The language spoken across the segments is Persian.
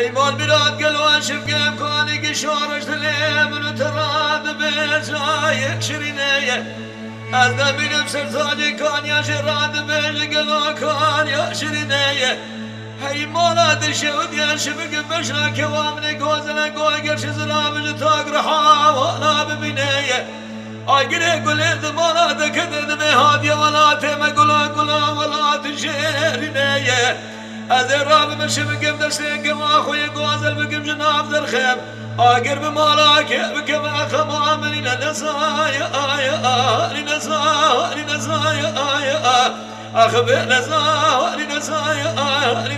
حيوان براد قلوان شفقه بكوني قشورش تليم ونتراد بيزايك شرينيه أذا من بسرطاني كان يا شراد بيج قلو كان يا شرينيه هي مولاد الشهود يا شفق بشرا كوامني قوزنا قوي قرش زلابج تقرحا ولا ببنيه أقري قولي ذمانا كذا بهادية ولا تيما قلو ولا تشيرينيه أذرب من شبك بدرسك وأخوي قوازل بكم جناب ذا الخيم أقرب مالاك بكم أخمام لنسايا لنسايا أخبر نسايا لنسايا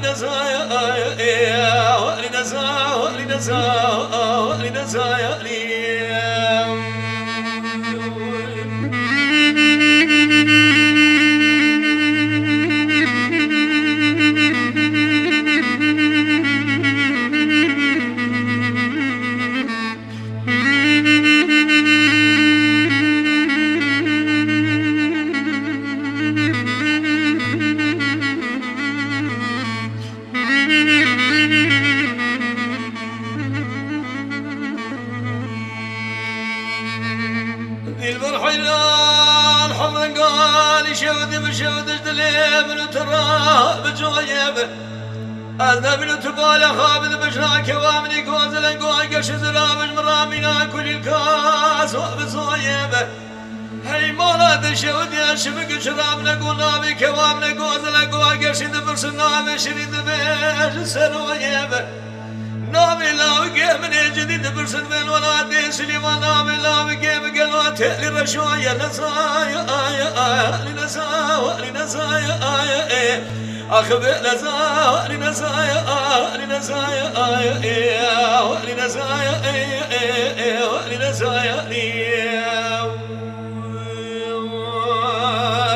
الحلال حمر قال شود بشود دليم وترى بجويب أذنب وتبال خابذ بشراك وامني كوزل قوي قش زرابج مرامينا كل الكاس وبصويب هي مولاد الشود يا شبك شرابنا قونا بكوامنا كوزل قوي قش دبرسنا بشريد بيش سرويب نامي لا بقيمني جديد برسل من ولا ديسلي ونامي لا بقيم قلوات لرشوية نسايا لنسايا أخبر نسايا لنسايا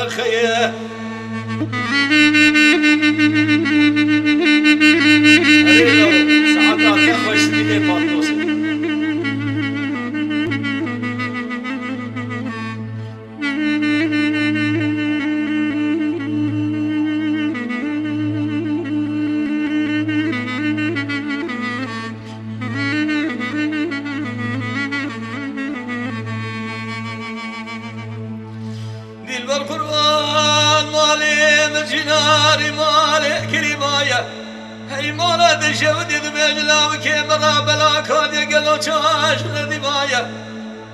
خيه بالقرآن مالي مجناري مالي كريمايا هي مولد الشود بمجلا وكيمرا بلا كاد يقلو تشاش ندمايا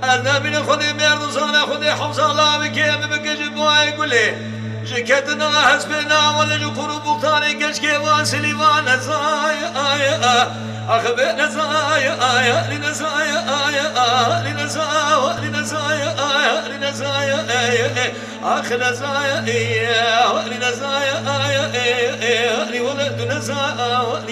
أنا من خذي مردوسانا خذي حمصا لا بكيم بكجب ويقولي جكتنا حسبنا ولا جقر بوطاني كشكي واسليمان زايا أخبر نزايا لنزايا أخ نزايا لولد نزايا